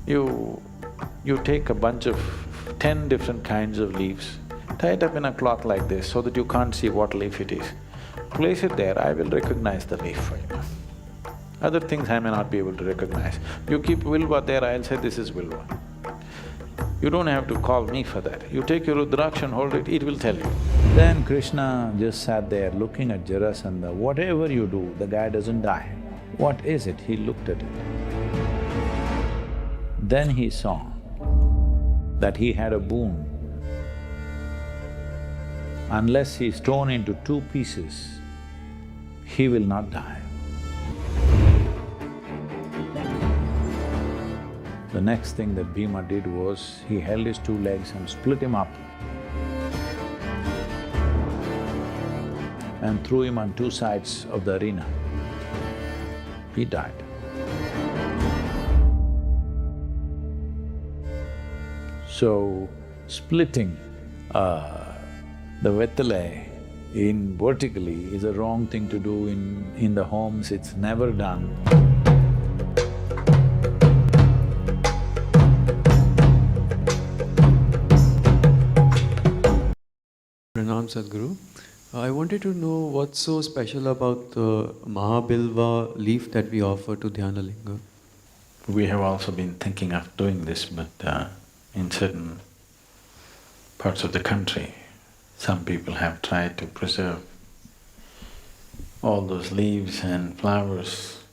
You… you take a bunch of 10 different kinds of leaves, tie it up in a cloth like this so that you can't see what leaf it is. Place it there, I will recognize the leaf for you. Other things I may not be able to recognize. You keep Vilva there, I'll say this is Vilva. You don't have to call me for that. You take your Rudraksha and hold it, it will tell you. Then Krishna just sat there looking at Jarasanda. Whatever you do, the guy doesn't die. What is it? He looked at it. Then he saw that he had a boon. Unless he's torn into two pieces, he will not die. The next thing that Bhima did was, he held his two legs and split him up and threw him on two sides of the arena. He died. So, splitting the Betel in vertically is a wrong thing to do in the homes, it's never done. Pranam Sadhguru. I wanted to know what's so special about the Mahabilva leaf that we offer to Dhyanalinga. We have also been thinking of doing this, but in certain parts of the country, some people have tried to preserve all those leaves and flowers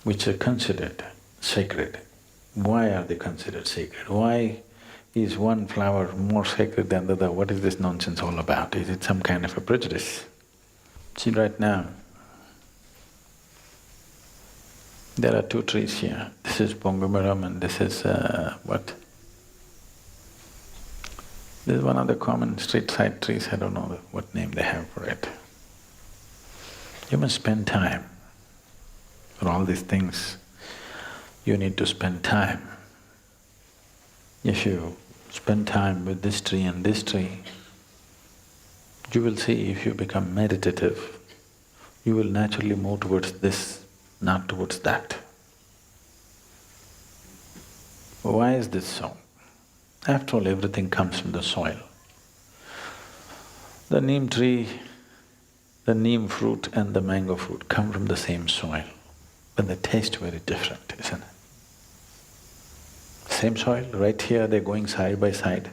which are considered sacred. Why are they considered sacred? Why is one flower more sacred than the other? What is this nonsense all about? Is it some kind of a prejudice? See, right now, there are two trees here. This is Pongumaram and this is what? This is one of the common street side trees, I don't know what name they have for it. You must spend time. For all these things, you need to spend time. If you spend time with this tree and this tree, you will see if you become meditative, you will naturally move towards this, not towards that. Why is this so? After all, everything comes from the soil. The neem tree, the neem fruit and the mango fruit come from the same soil, but they taste very different, isn't it? Same soil, right here they're going side by side,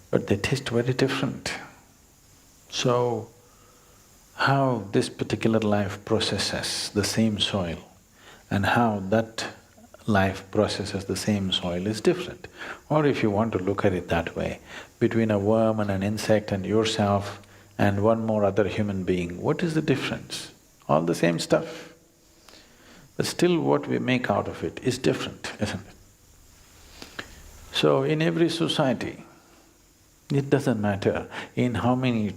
but they taste very different. So, how this particular life processes the same soil and how that life processes the same soil is different. Or if you want to look at it that way, between a worm and an insect and yourself and one more other human being, what is the difference? All the same stuff. But still what we make out of it is different, isn't it? So in every society, it doesn't matter in how many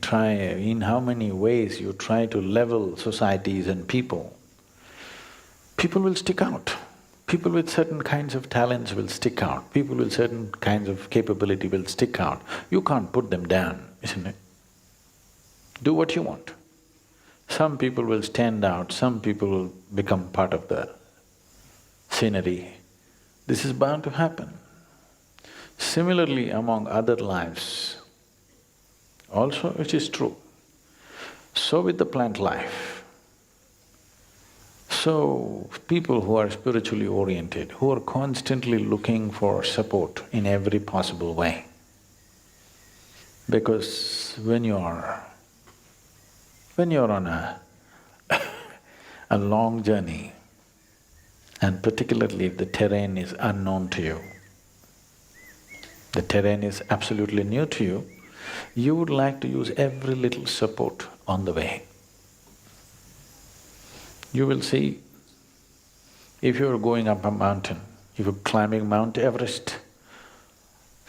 ways you try to level societies and people will stick out. People with certain kinds of talents will stick out, people with certain kinds of capability will stick out. You can't put them down, isn't it? Do what you want. Some people will stand out, some people will become part of the scenery. This is bound to happen. Similarly, among other lives, also which is true, so with the plant life. So, people who are spiritually oriented, who are constantly looking for support in every possible way, because when you're on a long journey, and particularly if the terrain is unknown to you, the terrain is absolutely new to you, you would like to use every little support on the way. You will see, if you're going up a mountain, if you're climbing Mount Everest,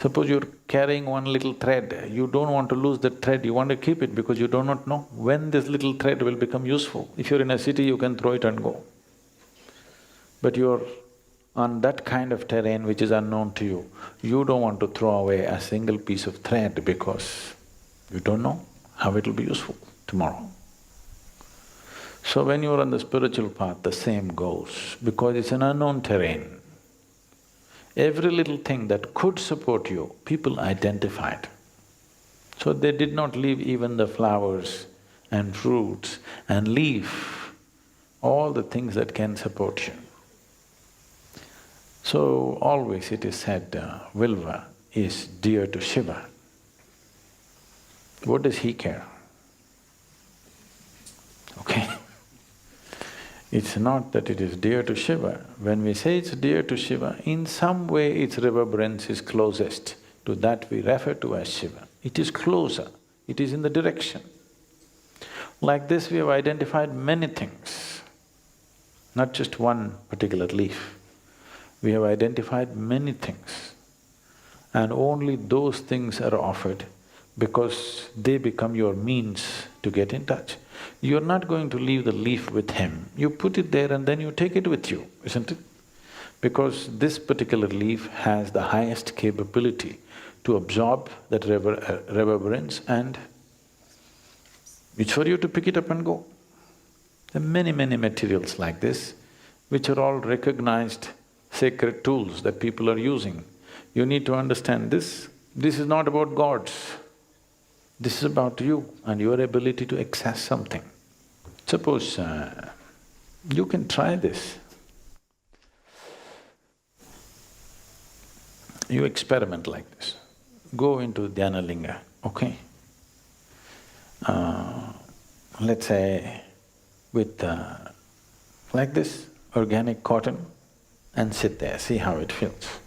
suppose you're carrying one little thread, you don't want to lose that thread, you want to keep it because you do not know when this little thread will become useful. If you're in a city, you can throw it and go. But you're on that kind of terrain which is unknown to you, you don't want to throw away a single piece of thread because you don't know how it will be useful tomorrow. So when you're on the spiritual path, the same goes, because it's an unknown terrain. Every little thing that could support you, people identified. So they did not leave even the flowers and fruits and leaf, all the things that can support you. So always it is said, Vilva is dear to Shiva. What does he care? Okay? It's not that it is dear to Shiva. When we say it's dear to Shiva, in some way its reverberance is closest to that we refer to as Shiva. It is closer, it is in the direction. Like this we have identified many things, not just one particular leaf. We have identified many things, and only those things are offered because they become your means to get in touch. You're not going to leave the leaf with him, you put it there and then you take it with you, isn't it? Because this particular leaf has the highest capability to absorb that reverberance, and it's for you to pick it up and go. There are many, many materials like this, which are all recognized sacred tools that people are using. You need to understand this. This is not about gods. This is about you and your ability to access something. Suppose you can try this. You experiment like this. Go into dhyana linga, okay? Let's say with like this, organic cotton, and sit there, see how it feels.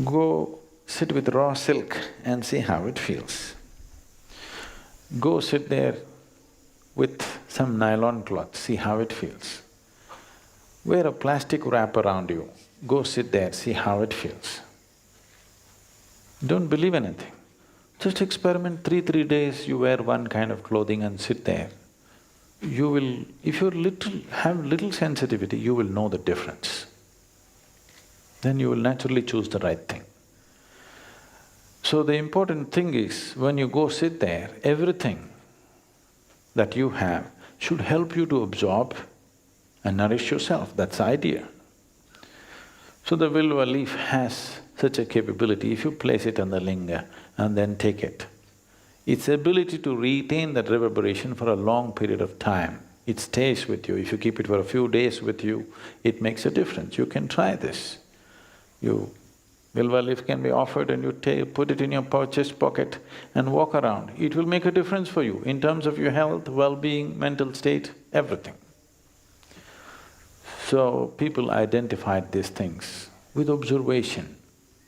Go sit with raw silk and see how it feels. Go sit there with some nylon cloth, see how it feels. Wear a plastic wrap around you, go sit there, see how it feels. Don't believe anything. Just experiment 3 days, you wear one kind of clothing and sit there. You will… if you have little sensitivity, you will know the difference. Then you will naturally choose the right thing. So the important thing is, when you go sit there, everything that you have should help you to absorb and nourish yourself, that's the idea. So the Vilva leaf has such a capability, if you place it on the linga and then take it, its ability to retain that reverberation for a long period of time, it stays with you. If you keep it for a few days with you, it makes a difference. You can try this. Vilva leaf can be offered and you put it in your chest pocket and walk around. It will make a difference for you in terms of your health, well-being, mental state, everything. So people identified these things with observation,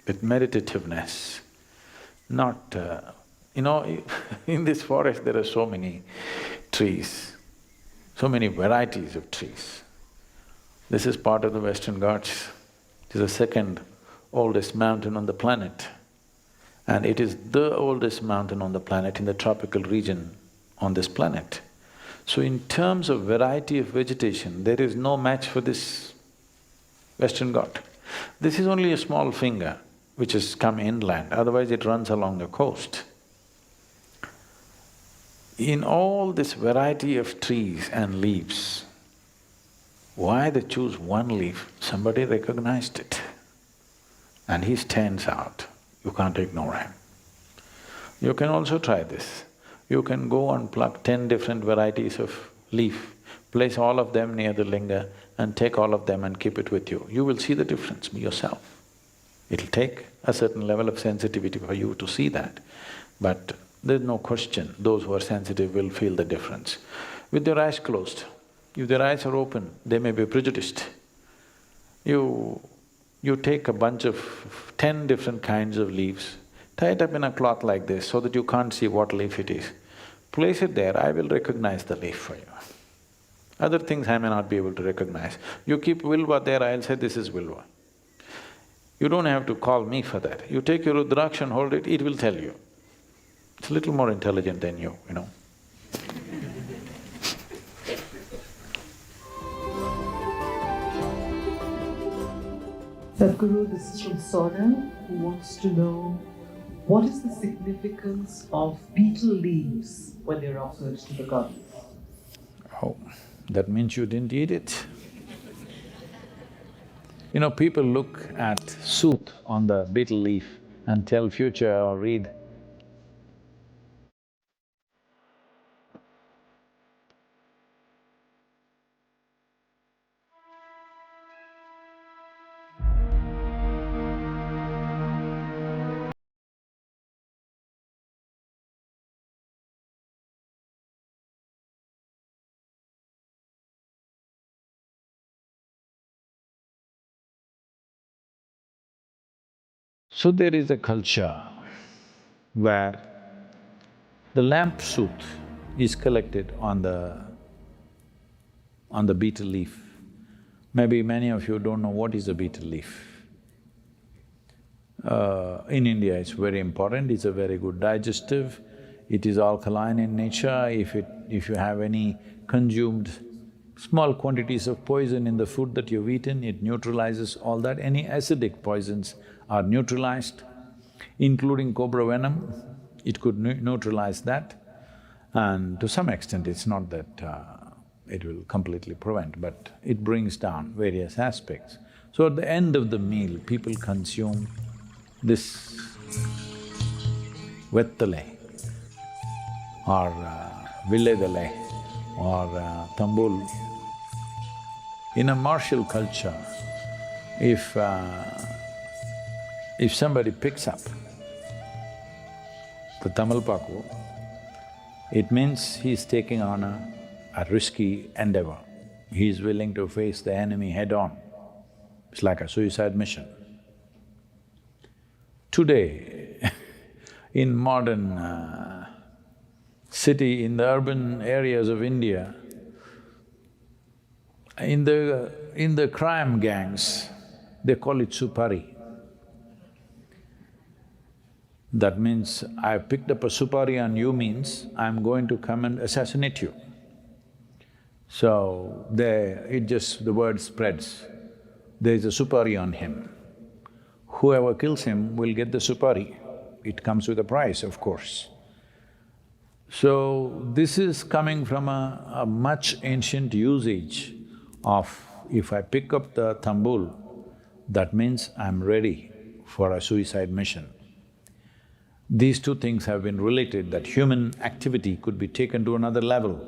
with meditativeness, not… in this forest there are so many trees, so many varieties of trees. This is part of the Western Ghats. It is the second oldest mountain on the planet, and it is the oldest mountain on the planet in the tropical region on this planet. So in terms of variety of vegetation, there is no match for this Western Ghat. This is only a small finger which has come inland, otherwise it runs along the coast. In all this variety of trees and leaves, why they choose one leaf? Somebody recognized it and he stands out, you can't ignore him. You can also try this. You can go and pluck 10 different varieties of leaf, place all of them near the linga and take all of them and keep it with you. You will see the difference yourself. It'll take a certain level of sensitivity for you to see that, but there's no question, those who are sensitive will feel the difference. With their eyes closed, if their eyes are open, they may be prejudiced. You take a bunch of 10 different kinds of leaves, tie it up in a cloth like this so that you can't see what leaf it is. Place it there, I will recognize the leaf for you. Other things I may not be able to recognize. You keep Vilva there, I'll say this is Vilva. You don't have to call me for that. You take your Rudraksh and hold it, it will tell you. It's a little more intelligent than you know. Sadhguru, this is from Sona, who wants to know what is the significance of betel leaves when they're offered to the goddess? Oh, that means you didn't eat it. People look at sooth on the betel leaf and tell future or read. So there is a culture where the lamp soot is collected on the betel leaf. Maybe many of you don't know what is a betel leaf. In India, it's very important, it's a very good digestive, it is alkaline in nature. If you have any consumed small quantities of poison in the food that you've eaten, it neutralizes all that. Any acidic poisons are neutralized, including cobra venom, it could neutralize that. And to some extent, it's not that it will completely prevent, but it brings down various aspects. So at the end of the meal, people consume this vettale or villedale or tambul. In a martial culture, if somebody picks up the tamalpaku, it means he's taking on a risky endeavor. He is willing to face the enemy head-on. It's like a suicide mission. Today, in modern city, in the urban areas of India, in the crime gangs, they call it supari. That means, I've picked up a supari on you means, I'm going to come and assassinate you. So, the word spreads, there's a supari on him. Whoever kills him will get the supari. It comes with a price, of course. So, this is coming from a much ancient usage of, if I pick up the tambul, that means I'm ready for a suicide mission. These two things have been related, that human activity could be taken to another level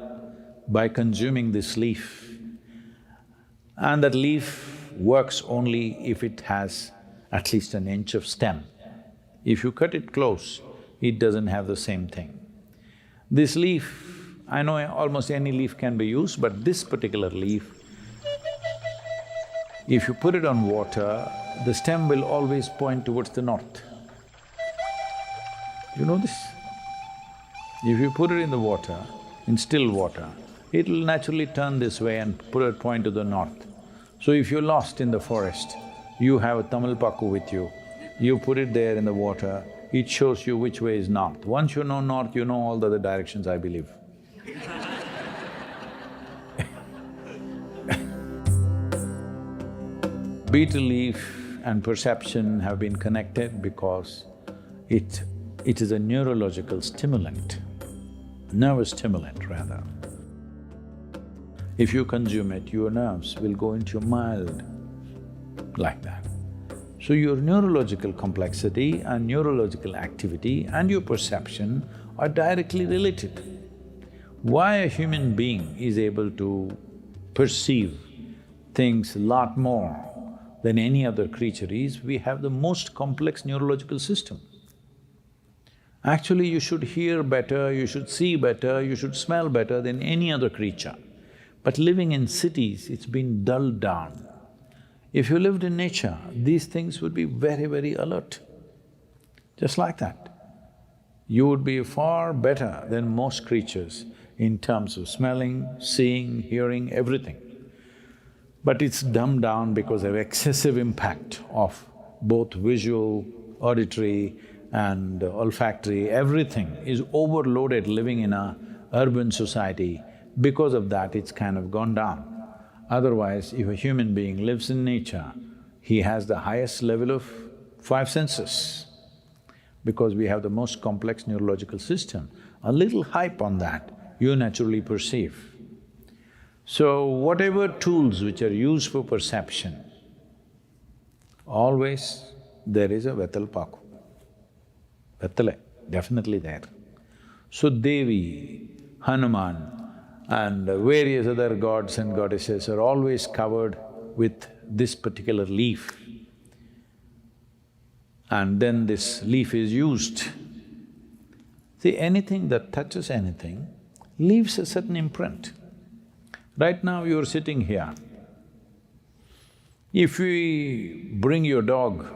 by consuming this leaf. And that leaf works only if it has at least an inch of stem. If you cut it close, it doesn't have the same thing. This leaf, I know almost any leaf can be used, but this particular leaf, if you put it on water, the stem will always point towards the north. You know this? If you put it in the water, in still water, it'll naturally turn this way and point to the north. So if you're lost in the forest, you have a tamalpaku with you, you put it there in the water, it shows you which way is north. Once you know north, you know all the other directions, I believe. Betel leaf and perception have been connected because it is a neurological stimulant, nervous stimulant rather. If you consume it, your nerves will go into mild like that. So your neurological complexity and neurological activity and your perception are directly related. Why a human being is able to perceive things a lot more than any other creature is, we have the most complex neurological system. Actually, you should hear better, you should see better, you should smell better than any other creature. But living in cities, it's been dulled down. If you lived in nature, these things would be very, very alert. Just like that. You would be far better than most creatures in terms of smelling, seeing, hearing, everything. But it's dumbed down because of excessive impact of both visual, auditory and olfactory, everything is overloaded living in a urban society. Because of that, it's kind of gone down. Otherwise, if a human being lives in nature, he has the highest level of five senses. Because we have the most complex neurological system, a little hype on that, you naturally perceive. So, whatever tools which are used for perception always there is a Betel Paku. Betele, definitely there. So Devi, Hanuman and various other gods and goddesses are always covered with this particular leaf. And then this leaf is used. See, anything that touches anything leaves a certain imprint. Right now you're sitting here. If we bring your dog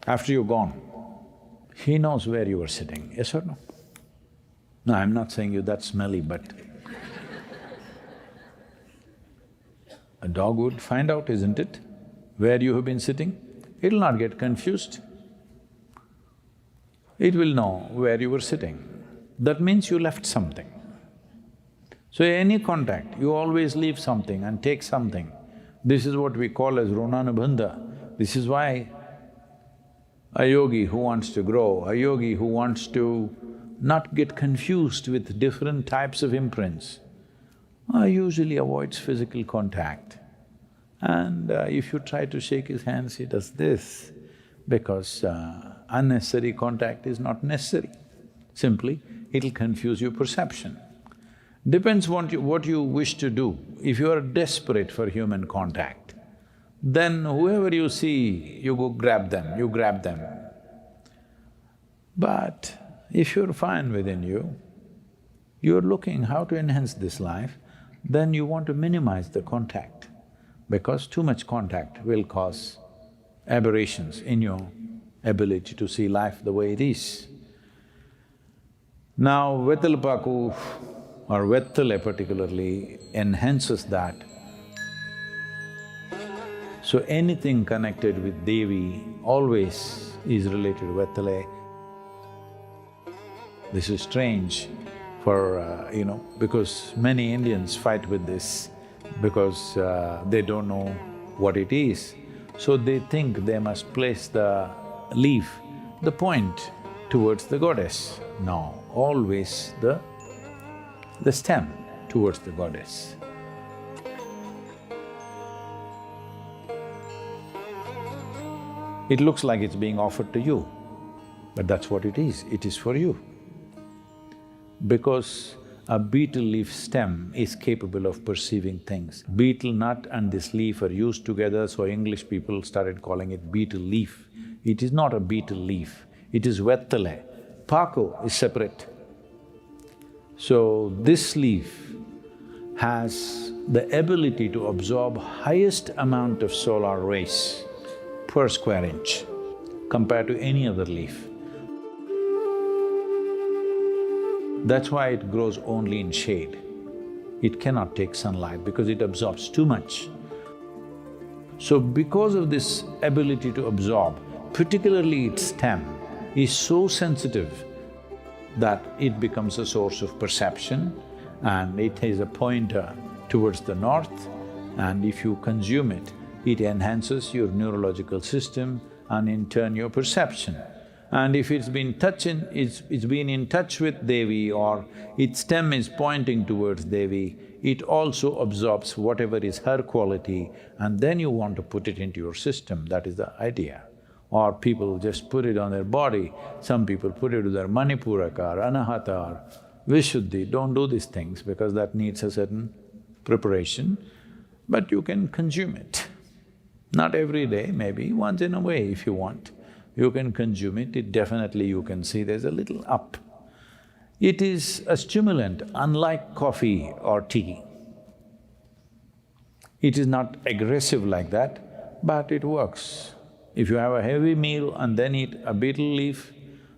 after you're gone, he knows where you were sitting, yes or no? No, I'm not saying you that's smelly, but a dog would find out, isn't it, where you have been sitting? It'll not get confused. It will know where you were sitting. That means you left something. So any contact, you always leave something and take something. This is what we call as runanubandha. This is why a yogi who wants to grow, a yogi who wants to not get confused with different types of imprints, usually avoids physical contact. And if you try to shake his hands, he does this, because unnecessary contact is not necessary. Simply, it'll confuse your perception. Depends what you wish to do. If you are desperate for human contact, then whoever you see, you go grab them, you grab them. But if you're fine within you, you're looking how to enhance this life, then you want to minimize the contact, because too much contact will cause aberrations in your ability to see life the way it is. Now, Vetalpaku or Vettale particularly enhances that. So anything connected with Devi always is related to Vettale. This is strange for, because many Indians fight with this because they don't know what it is. So they think they must place the leaf, the point towards the goddess. No, always the stem towards the goddess. It looks like it's being offered to you, but that's what it is for you. Because a betel leaf stem is capable of perceiving things. Betel nut and this leaf are used together, so English people started calling it betel leaf. It is not a betel leaf, it is Vettale. Paku is separate. So this leaf has the ability to absorb highest amount of solar rays per square inch compared to any other leaf. That's why it grows only in shade. It cannot take sunlight because it absorbs too much. So because of this ability to absorb, particularly its stem is so sensitive that it becomes a source of perception, and it has a pointer towards the north, and if you consume it, it enhances your neurological system and in turn your perception. And if it's been in touch with Devi or its stem is pointing towards Devi, it also absorbs whatever is her quality, and then you want to put it into your system, that is the idea. Or people just put it on their body, some people put it to their Manipuraka or Anahata or Vishuddhi. Don't do these things because that needs a certain preparation, but you can consume it. Not every day, maybe once in a way if you want. You can consume it definitely you can see there's a little up. It is a stimulant unlike coffee or tea. It is not aggressive like that, but it works. If you have a heavy meal and then eat a betel leaf,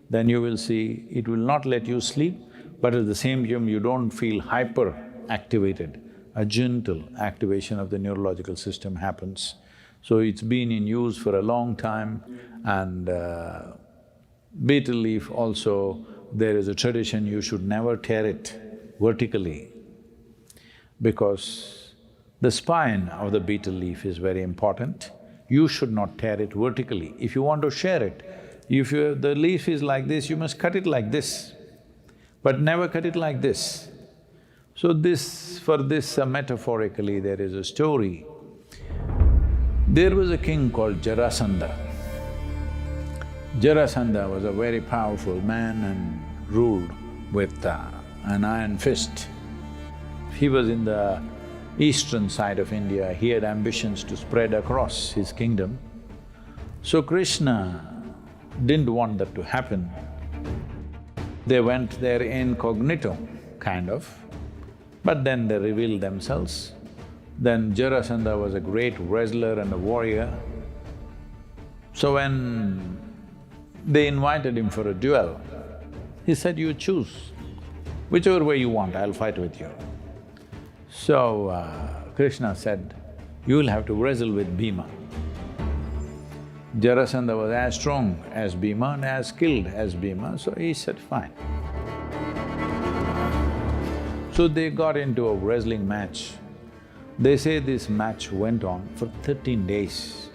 then you will see it will not let you sleep, but at the same time you don't feel hyper-activated. A gentle activation of the neurological system happens. So it's been in use for a long time, and betel leaf also, there is a tradition you should never tear it vertically, because the spine of the betel leaf is very important. You should not tear it vertically. If you want to share it, the leaf is like this, you must cut it like this, but never cut it like this. So metaphorically there is a story. There was a king called Jarasanda. Jarasanda was a very powerful man and ruled with an iron fist. He was in the eastern side of India, he had ambitions to spread across his kingdom. So Krishna didn't want that to happen. They went there incognito, kind of, but then they revealed themselves. Then Jarasandha was a great wrestler and a warrior. So when they invited him for a duel, he said, "You choose, whichever way you want, I'll fight with you." So Krishna said, "You'll have to wrestle with Bheema." Jarasandha was as strong as Bheema and as skilled as Bheema, so he said, "Fine." So they got into a wrestling match. They say this match went on for 13 days.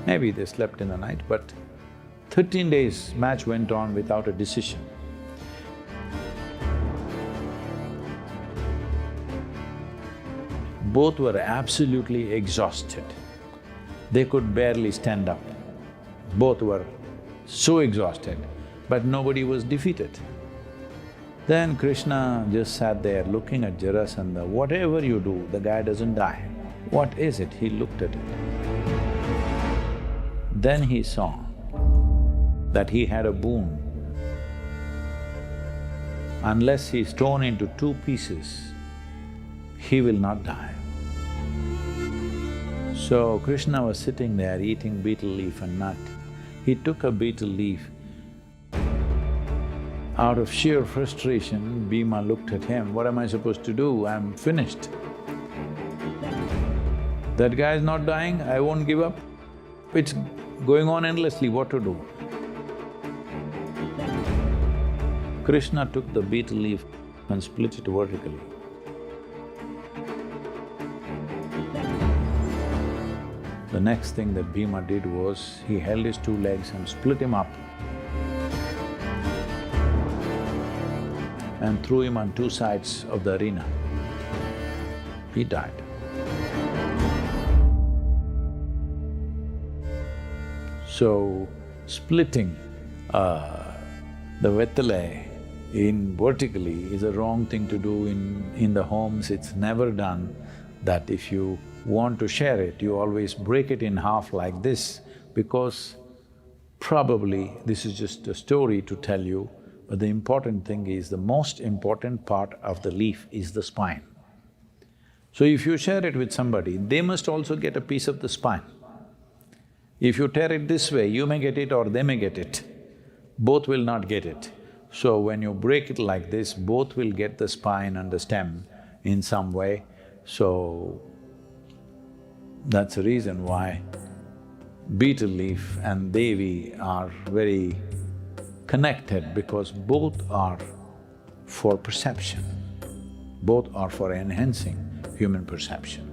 Maybe they slept in the night, but 13 days match went on without a decision. Both were absolutely exhausted. They could barely stand up. Both were so exhausted, but nobody was defeated. Then Krishna just sat there looking at Jarasandha. Whatever you do, the guy doesn't die. What is it? He looked at it. Then he saw that he had a boon. Unless he's torn into two pieces, he will not die. So Krishna was sitting there eating betel leaf and nut. He took a betel leaf. Out of sheer frustration, Bheema looked at him, "What am I supposed to do? I'm finished. That guy is not dying, I won't give up. It's going on endlessly, what to do?" Krishna took the betel leaf and split it vertically. The next thing that Bheema did was, he held his two legs and split him up and threw him on two sides of the arena. He died. So, splitting the Betel in vertically is a wrong thing to do in the homes. It's never done. That if you want to share it, you always break it in half like this, because probably this is just a story to tell you, but the important thing is, the most important part of the leaf is the spine. So if you share it with somebody, they must also get a piece of the spine. If you tear it this way, you may get it or they may get it. Both will not get it. So when you break it like this, both will get the spine and the stem in some way. So that's the reason why betel leaf and Devi are very connected, because both are for perception, both are for enhancing human perception.